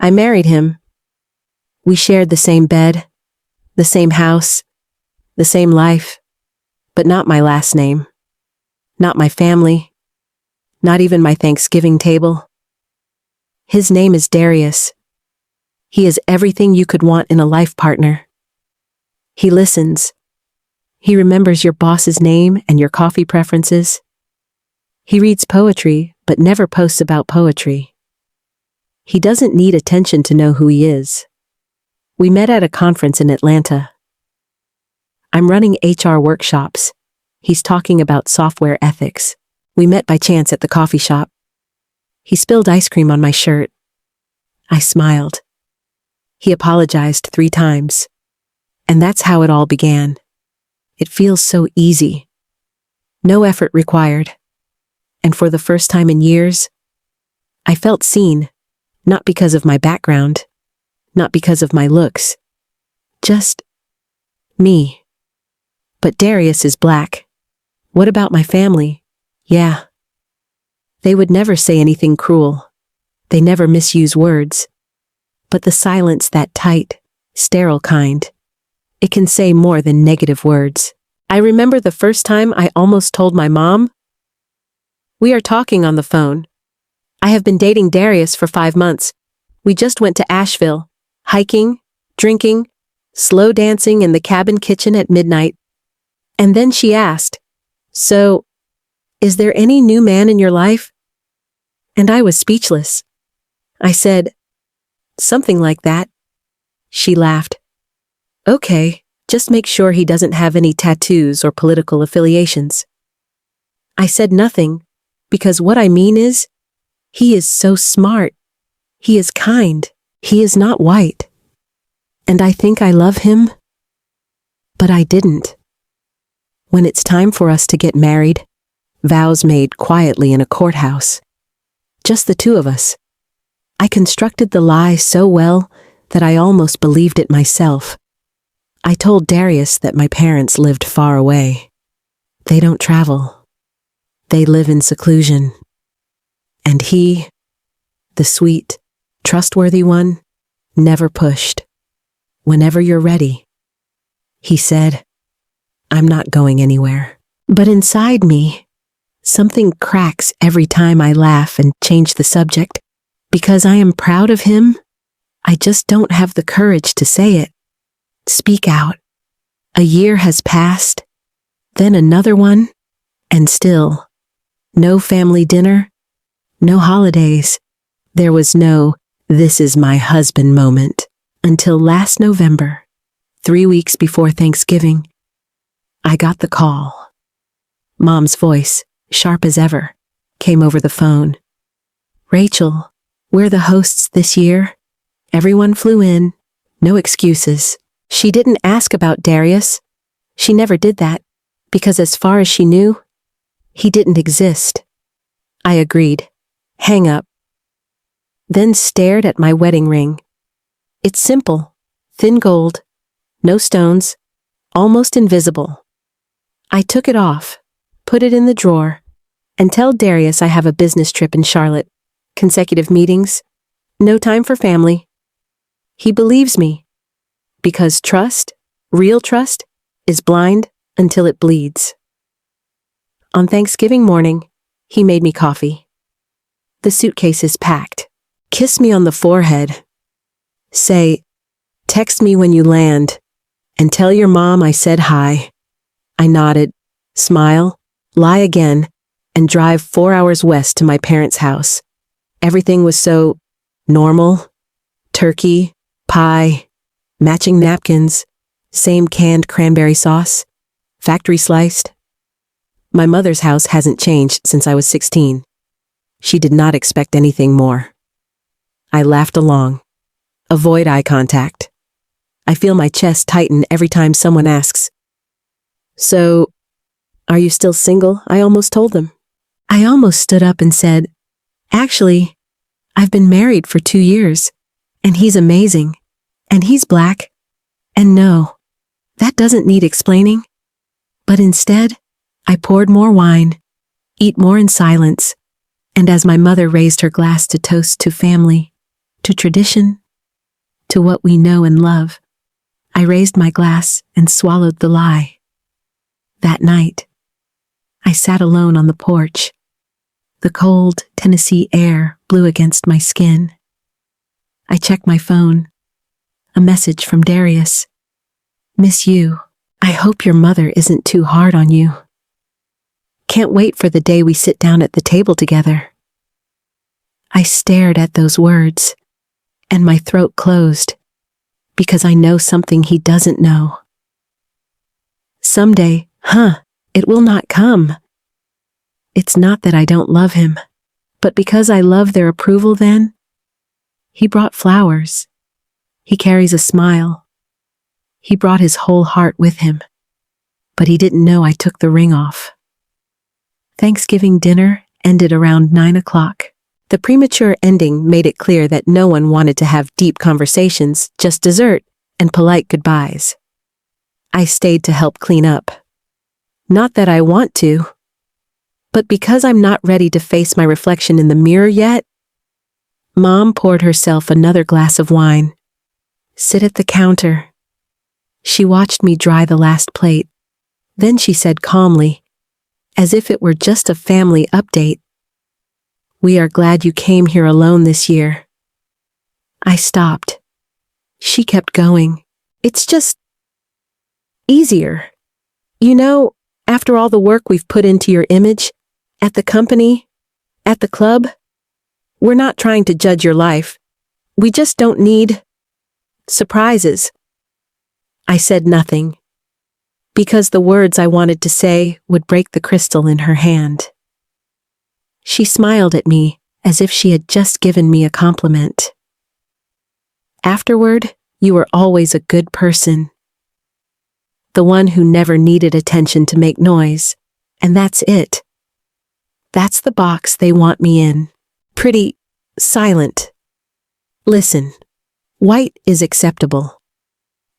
I married him. We shared the same bed, the same house, the same life, but not my last name, not my family, not even my Thanksgiving table. His name is Darius. He is everything you could want in a life partner. He listens. He remembers your boss's name and your coffee preferences. He reads poetry, but never posts about poetry. He doesn't need attention to know who he is. We met at a conference in Atlanta. I'm running HR workshops. He's talking about software ethics. We met by chance at the coffee shop. He spilled ice cream on my shirt. I smiled. He apologized 3 times. And that's how it all began. It feels so easy. No effort required. And for the first time in years, I felt seen, not because of my background, not because of my looks, just me. But Darius is black. What about my family? Yeah. They would never say anything cruel. They never misuse words. But the silence, that tight, sterile kind, it can say more than negative words. I remember the first time I almost told my mom. We are talking on the phone. I have been dating Darius for 5 months. We just went to Asheville, hiking, drinking, slow dancing in the cabin kitchen at midnight. And then she asked, "So, is there any new man in your life?" And I was speechless. I said, "Something like that." She laughed. "Okay, just make sure he doesn't have any tattoos or political affiliations." I said nothing, because what I mean is, he is so smart. He is kind. He is not white. And I think I love him. But I didn't. When it's time for us to get married, vows made quietly in a courthouse, just the 2 of us, I constructed the lie so well that I almost believed it myself. I told Darius that my parents lived far away. They don't travel. They live in seclusion. And he, the sweet, trustworthy one, never pushed. Whenever you're ready. He said, I'm not going anywhere. But inside me, something cracks every time I laugh and change the subject. Because I am proud of him, I just don't have the courage to say it. Speak out. A year has passed, then another one, and still, no family dinner, no holidays. There was no, "This is my husband" moment, until last November, 3 weeks before Thanksgiving. I got the call. Mom's voice, sharp as ever, came over the phone. "Rachel, we're the hosts this year. Everyone flew in, no excuses." She didn't ask about Darius. She never did that, because as far as she knew, he didn't exist. I agreed. Hang up. Then stared at my wedding ring. It's simple, thin gold, no stones, almost invisible. I took it off, put it in the drawer, and tell Darius I have a business trip in Charlotte, consecutive meetings, no time for family. He believes me, because trust, real trust, is blind until it bleeds. On Thanksgiving morning, he made me coffee. The suitcase is packed. Kiss me on the forehead. Say, "Text me when you land, and tell your mom I said hi." I nodded, smile, lie again, and drive 4 hours west to my parents' house. Everything was so normal. Turkey, pie, matching napkins, same canned cranberry sauce, factory sliced. My mother's house hasn't changed since I was 16. She did not expect anything more. I laughed along. Avoid eye contact. I feel my chest tighten every time someone asks, "So, are you still single?" I almost told them. I almost stood up and said, "Actually, I've been married for 2 years, and he's amazing, and he's black, and no, that doesn't need explaining." But instead, I poured more wine, eat more in silence, and as my mother raised her glass to toast to family, to tradition, to what we know and love. I raised my glass and swallowed the lie. That night, I sat alone on the porch. The cold Tennessee air blew against my skin. I checked my phone. A message from Darius. Miss you. I hope your mother isn't too hard on you. Can't wait for the day we sit down at the table together. I stared at those words, and my throat closed, because I know something he doesn't know. Someday, it will not come. It's not that I don't love him, but because I love their approval then. He brought flowers. He carries a smile. He brought his whole heart with him, but he didn't know I took the ring off. Thanksgiving dinner ended around 9 o'clock. The premature ending made it clear that no one wanted to have deep conversations, just dessert and polite goodbyes. I stayed to help clean up. Not that I want to, but because I'm not ready to face my reflection in the mirror yet. Mom poured herself another glass of wine. Sit at the counter. She watched me dry the last plate. Then she said calmly, as if it were just a family update, "We are glad you came here alone this year." I stopped. She kept going. "It's just easier. You know, after all the work we've put into your image, at the company, at the club, we're not trying to judge your life. We just don't need surprises." I said nothing, because the words I wanted to say would break the crystal in her hand. She smiled at me as if she had just given me a compliment. "Afterward, you were always a good person. The one who never needed attention to make noise, and that's it. That's the box they want me in. Pretty silent. Listen, white is acceptable."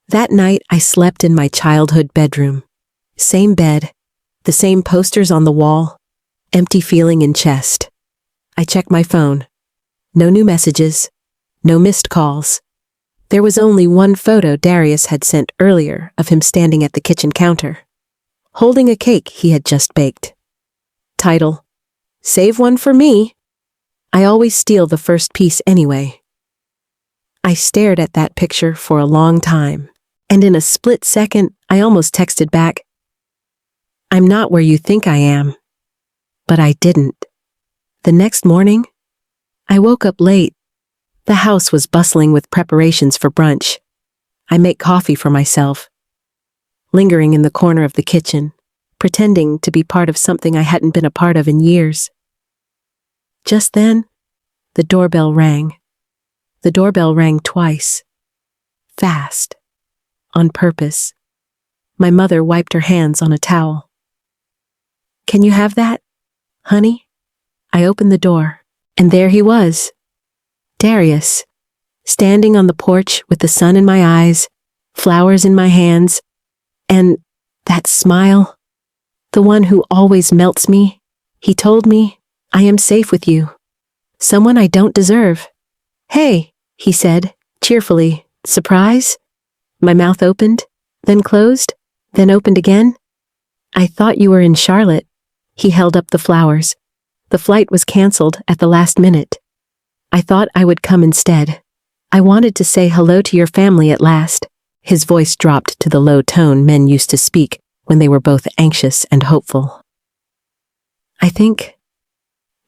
That night I slept in my childhood bedroom. Same bed, the same posters on the wall, empty feeling in chest. I checked my phone. No new messages, no missed calls. There was only one photo Darius had sent earlier of him standing at the kitchen counter, holding a cake he had just baked. Title: Save one for me. I always steal the first piece anyway. I stared at that picture for a long time, and in a split second, I almost texted back, "I'm not where you think I am." But I didn't. The next morning, I woke up late. The house was bustling with preparations for brunch. I make coffee for myself, lingering in the corner of the kitchen, pretending to be part of something I hadn't been a part of in years. Just then, the doorbell rang. The doorbell rang twice. Fast. On purpose. My mother wiped her hands on a towel. "Can you have that, honey?" I opened the door, and there he was. Darius, standing on the porch with the sun in my eyes, flowers in my hands, and that smile, the one who always melts me. He told me, "I am safe with you. Someone I don't deserve." "Hey," he said, cheerfully. "Surprise?" My mouth opened, then closed, then opened again. "I thought you were in Charlotte." He held up the flowers. "The flight was canceled at the last minute. I thought I would come instead. I wanted to say hello to your family at last." His voice dropped to the low tone men used to speak when they were both anxious and hopeful. "I think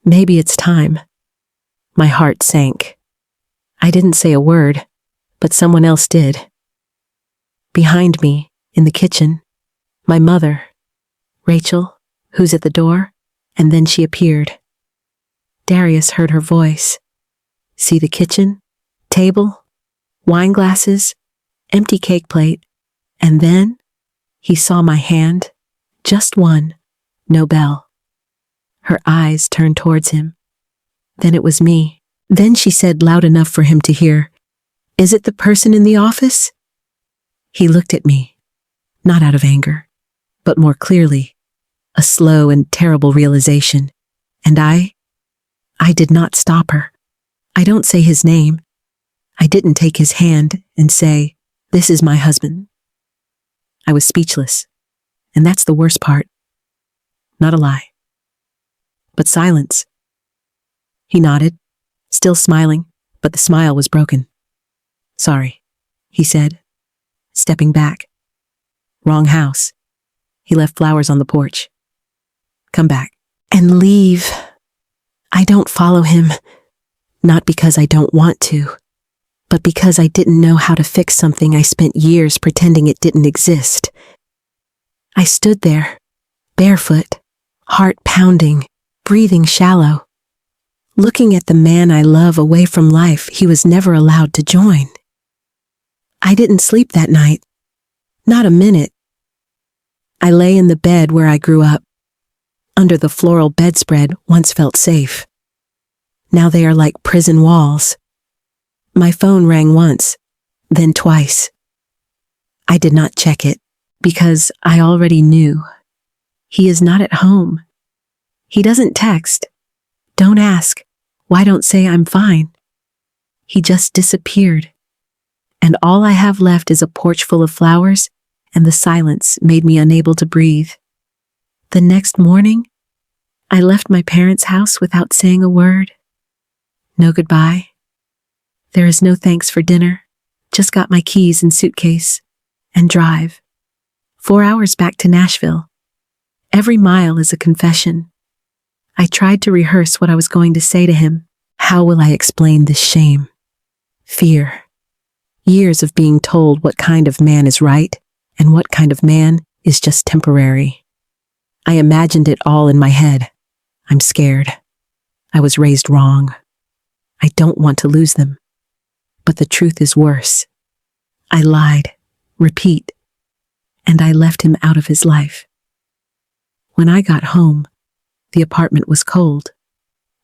maybe it's time." My heart sank. I didn't say a word, but someone else did. Behind me, in the kitchen, my mother, Rachel, who's at the door, and then she appeared. Darius heard her voice. See the kitchen, table, wine glasses, empty cake plate, and then he saw my hand, just one, no bell. Her eyes turned towards him. Then it was me. Then she said loud enough for him to hear, "Is it the person in the office?" He looked at me, not out of anger, but more clearly, a slow and terrible realization. And I did not stop her. I don't say his name. I didn't take his hand and say, "This is my husband." I was speechless. And that's the worst part. Not a lie, but silence. He nodded, still smiling, but the smile was broken. "Sorry," he said, stepping back. "Wrong house." He left flowers on the porch. "Come back." And leave. I don't follow him, not because I don't want to, but because I didn't know how to fix something I spent years pretending it didn't exist. I stood there, barefoot, heart pounding, breathing shallow, looking at the man I love away from life he was never allowed to join. I didn't sleep that night, not a minute. I lay in the bed where I grew up. Under the floral bedspread once felt safe. Now they are like prison walls. My phone rang once, then twice. I did not check it, because I already knew. He is not at home. He doesn't text. Don't ask. Why don't say I'm fine? He just disappeared. And all I have left is a porch full of flowers, and the silence made me unable to breathe. The next morning, I left my parents' house without saying a word. No goodbye. There is no thanks for dinner. Just got my keys and suitcase. And drive. 4 hours back to Nashville. Every mile is a confession. I tried to rehearse what I was going to say to him. How will I explain this shame? Fear. Years of being told what kind of man is right and what kind of man is just temporary. I imagined it all in my head. I'm scared. I was raised wrong. I don't want to lose them. But the truth is worse. I lied, repeat, and I left him out of his life. When I got home, the apartment was cold.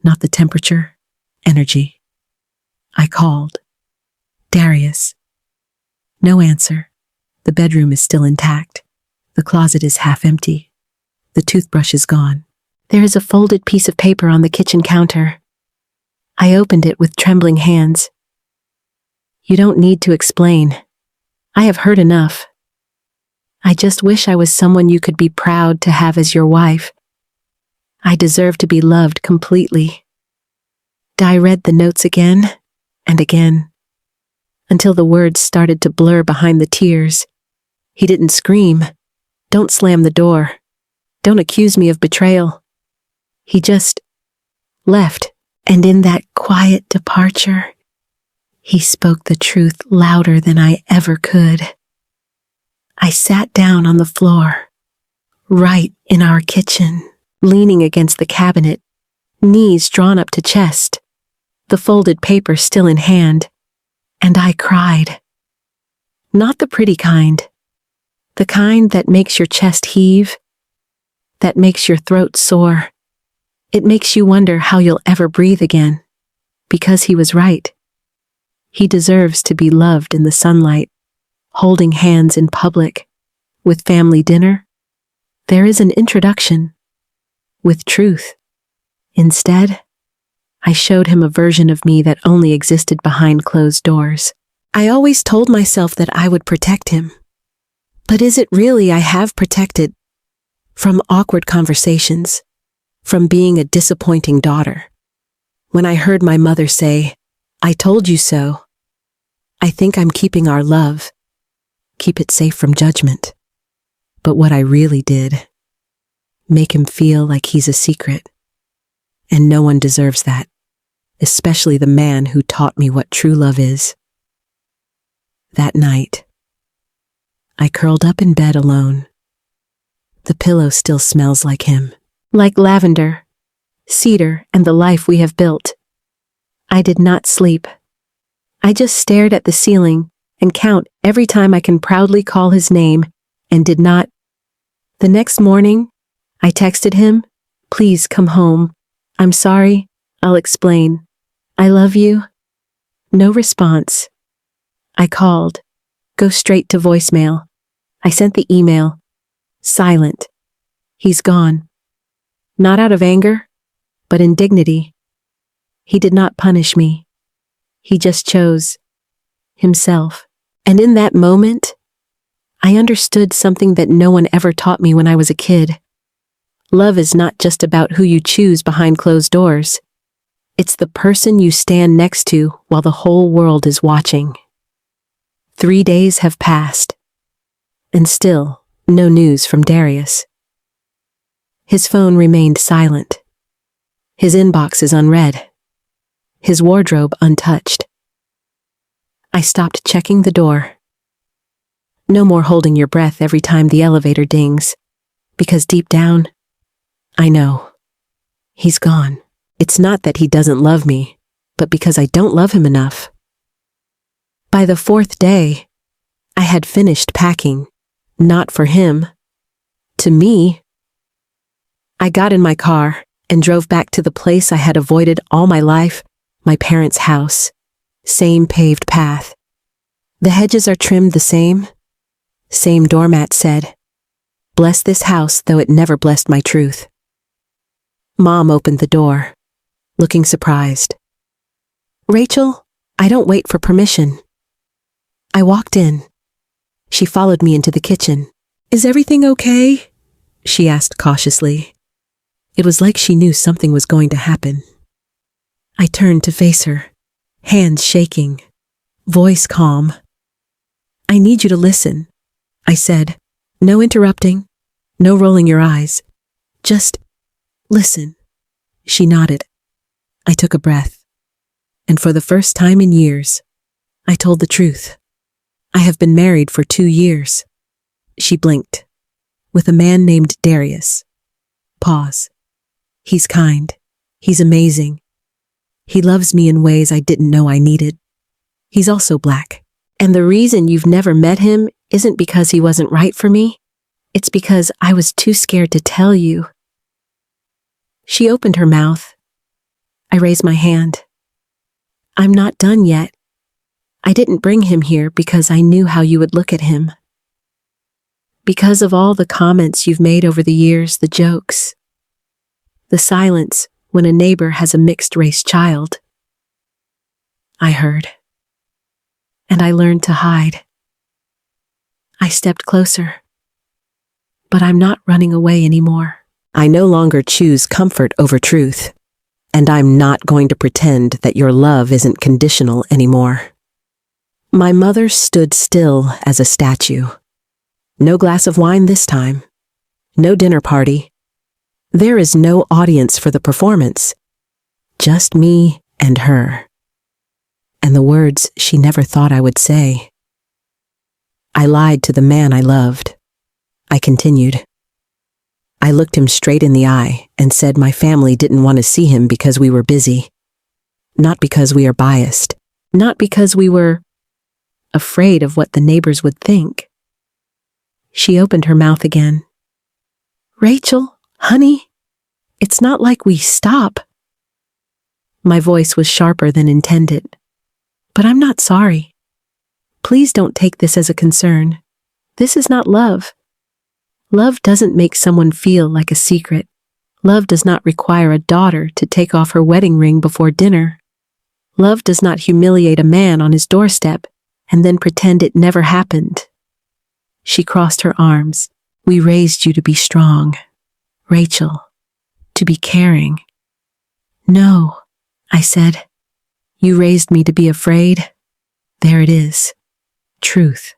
Not the temperature, energy. I called. "Darius." No answer. The bedroom is still intact. The closet is half empty. The toothbrush is gone. There is a folded piece of paper on the kitchen counter. I opened it with trembling hands. "You don't need to explain. I have heard enough. I just wish I was someone you could be proud to have as your wife. I deserve to be loved completely." I read the notes again and again, until the words started to blur behind the tears. He didn't scream. "Don't slam the door. Don't accuse me of betrayal." He just left, and in that quiet departure, he spoke the truth louder than I ever could. I sat down on the floor, right in our kitchen, leaning against the cabinet, knees drawn up to chest, the folded paper still in hand, and I cried. Not the pretty kind, the kind that makes your chest heave, that makes your throat sore. It makes you wonder how you'll ever breathe again, because he was right. He deserves to be loved in the sunlight, holding hands in public, with family dinner. There is an introduction, with truth. Instead, I showed him a version of me that only existed behind closed doors. I always told myself that I would protect him. But is it really I have protected? From awkward conversations, from being a disappointing daughter. When I heard my mother say, "I told you so," I think I'm keeping our love, keep it safe from judgment. But what I really did, make him feel like he's a secret. And no one deserves that, especially the man who taught me what true love is. That night, I curled up in bed alone. The pillow still smells like him, like lavender, cedar, and the life we have built. I did not sleep. I just stared at the ceiling and count every time I can proudly call his name, and did not. The next morning, I texted him, "Please come home. I'm sorry. I'll explain. I love you." No response. I called. Go straight to voicemail. I sent the email. Silent. He's gone. Not out of anger, but in dignity. He did not punish me. He just chose himself. And in that moment, I understood something that no one ever taught me when I was a kid. Love is not just about who you choose behind closed doors. It's the person you stand next to while the whole world is watching. 3 days have passed, and still no news from Darius. His phone remained silent. His inbox is unread. His wardrobe untouched. I stopped checking the door. No more holding your breath every time the elevator dings, because deep down, I know. He's gone. It's not that he doesn't love me, but because I don't love him enough. By the 4th day, I had finished packing, not for him, to me. I got in my car and drove back to the place I had avoided all my life, my parents' house. Same paved path. The hedges are trimmed the same. Same doormat said, "Bless this house, though it never blessed my truth." Mom opened the door, looking surprised. "Rachel, I don't wait for permission." I walked in. She followed me into the kitchen. "Is everything okay?" she asked cautiously. It was like she knew something was going to happen. I turned to face her, hands shaking, voice calm. "I need you to listen," I said. "No interrupting, no rolling your eyes. Just listen." She nodded. I took a breath. And for the first time in years, I told the truth. I have been married for 2 years. She blinked. With a man named Darius. Pause. He's kind. He's amazing. He loves me in ways I didn't know I needed. He's also black. And the reason you've never met him isn't because he wasn't right for me. It's because I was too scared to tell you. She opened her mouth. I raised my hand. "I'm not done yet. I didn't bring him here because I knew how you would look at him. Because of all the comments you've made over the years, the jokes, the silence when a neighbor has a mixed-race child." I heard. And I learned to hide. I stepped closer. But I'm not running away anymore. I no longer choose comfort over truth. And I'm not going to pretend that your love isn't conditional anymore. My mother stood still as a statue. No glass of wine this time. No dinner party. There is no audience for the performance. Just me and her. And the words she never thought I would say. I lied to the man I loved. I continued. I looked him straight in the eye and said my family didn't want to see him because we were busy. Not because we are biased. Not because we were afraid of what the neighbors would think. She opened her mouth again. "Rachel, honey, it's not like we stop." My voice was sharper than intended. "But I'm not sorry. Please don't take this as a concern. This is not love. Love doesn't make someone feel like a secret. Love does not require a daughter to take off her wedding ring before dinner. Love does not humiliate a man on his doorstep and then pretend it never happened." She crossed her arms. "We raised you to be strong, Rachel, to be caring." "No," I said. "You raised me to be afraid." There it is. Truth.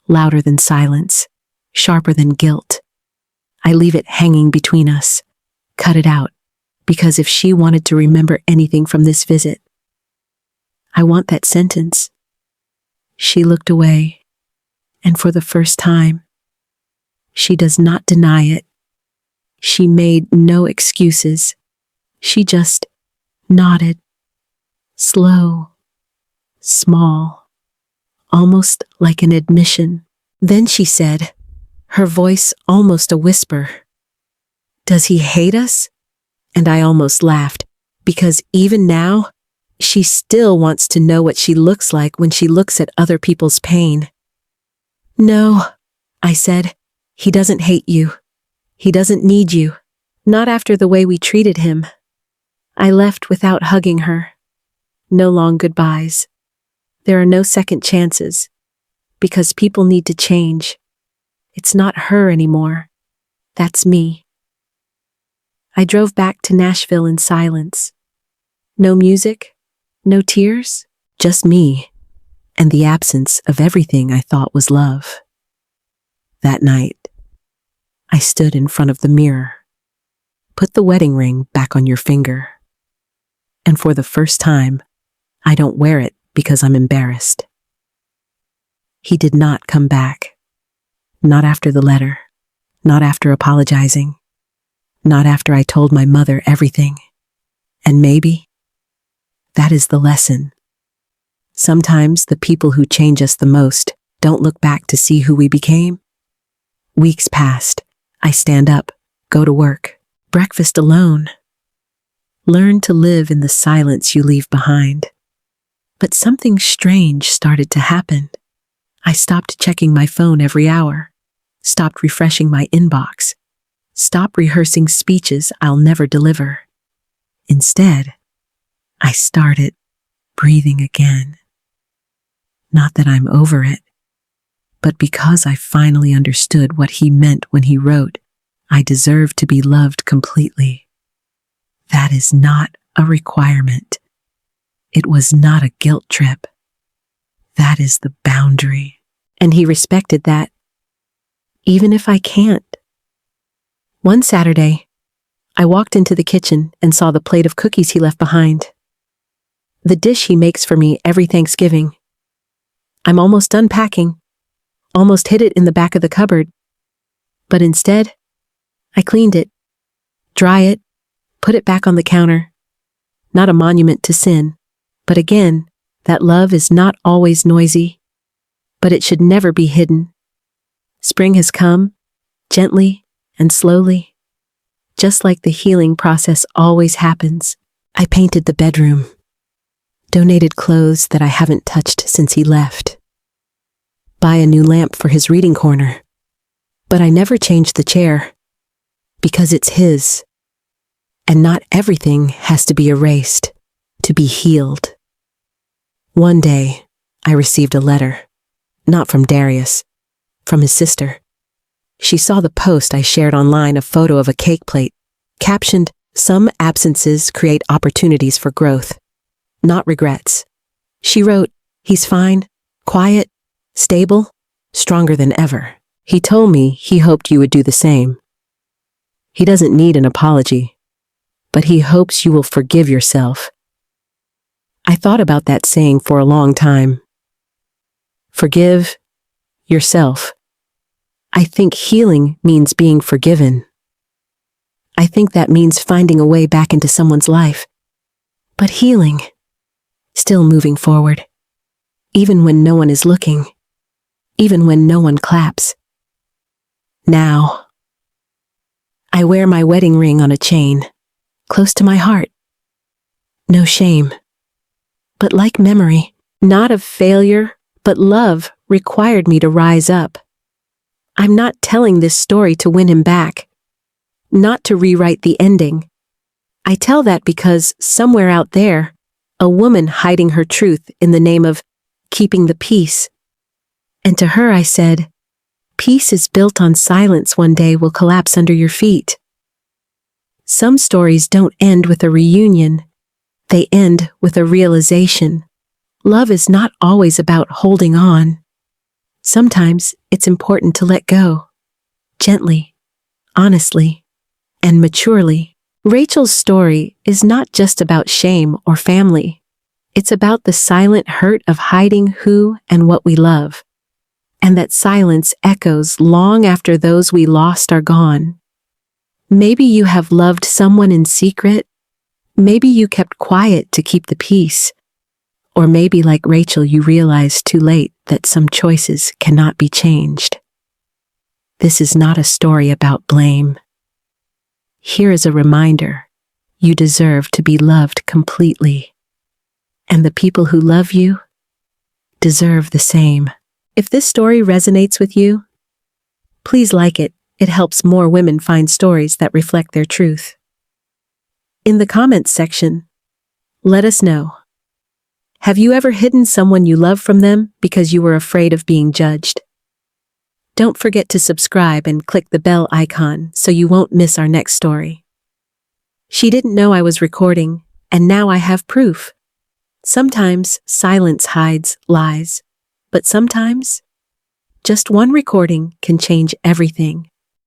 Louder than silence. Sharper than guilt. I leave it hanging between us. Cut it out. Because if she wanted to remember anything from this visit, I want that sentence. She looked away. And for the first time, she does not deny it. She made no excuses. She just nodded. Slow. Small. Almost like an admission. Then she said, her voice almost a whisper, "Does he hate us?" And I almost laughed, because even now, she still wants to know what she looks like when she looks at other people's pain. "No," I said, "he doesn't hate you. He doesn't need you. Not after the way we treated him." I left without hugging her. No long goodbyes. There are no second chances, because people need to change. It's not her anymore. That's me. I drove back to Nashville in silence. No music, no tears, just me, and the absence of everything I thought was love. That night, I stood in front of the mirror. Put the wedding ring back on your finger. And for the first time, I don't wear it because I'm embarrassed. He did not come back. Not after the letter. Not after apologizing. Not after I told my mother everything. And maybe that is the lesson. Sometimes the people who change us the most don't look back to see who we became. Weeks passed. I stand up, go to work, breakfast alone. Learn to live in the silence you leave behind. But something strange started to happen. I stopped checking my phone every hour, stopped refreshing my inbox, stopped rehearsing speeches I'll never deliver. Instead, I started breathing again. Not that I'm over it, but because I finally understood what he meant when he wrote, I deserve to be loved completely. That is not a requirement. It was not a guilt trip. That is the boundary. And he respected that, even if I can't. One Saturday, I walked into the kitchen and saw the plate of cookies he left behind. The dish he makes for me every Thanksgiving. I'm almost done packing, almost hid it in the back of the cupboard. But instead, I cleaned it, dry it, put it back on the counter. Not a monument to sin, but again, that love is not always noisy, but it should never be hidden. Spring has come, gently and slowly. Just like the healing process always happens, I painted the bedroom, donated clothes that I haven't touched since he left, buy a new lamp for his reading corner. But I never changed the chair, because it's his. And not everything has to be erased to be healed. One day, I received a letter, not from Darius, from his sister. She saw the post I shared online, a photo of a cake plate, captioned, "Some absences create opportunities for growth, not regrets." She wrote, "He's fine, quiet, stable, stronger than ever. He told me he hoped you would do the same. He doesn't need an apology, but he hopes you will forgive yourself." I thought about that saying for a long time. Forgive yourself. I think healing means being forgiven. I think that means finding a way back into someone's life. But healing, still moving forward, even when no one is looking, even when no one claps. Now, I wear my wedding ring on a chain, close to my heart. No shame, but like memory, not of failure, but love required me to rise up. I'm not telling this story to win him back, not to rewrite the ending. I tell that because somewhere out there, a woman hiding her truth in the name of keeping the peace. And to her I said, peace is built on silence one day will collapse under your feet. Some stories don't end with a reunion. They end with a realization. Love is not always about holding on. Sometimes it's important to let go. Gently, honestly, and maturely. Rachel's story is not just about shame or family. It's about the silent hurt of hiding who and what we love. And that silence echoes long after those we lost are gone. Maybe you have loved someone in secret. Maybe you kept quiet to keep the peace. Or maybe, like Rachel, you realized too late that some choices cannot be changed. This is not a story about blame. Here is a reminder: you deserve to be loved completely. And the people who love you deserve the same. If this story resonates with you, please like it. It helps more women find stories that reflect their truth. In the comments section, let us know. Have you ever hidden someone you love from them because you were afraid of being judged? Don't forget to subscribe and click the bell icon so you won't miss our next story. She didn't know I was recording, and now I have proof. Sometimes silence hides lies, but sometimes just one recording can change everything.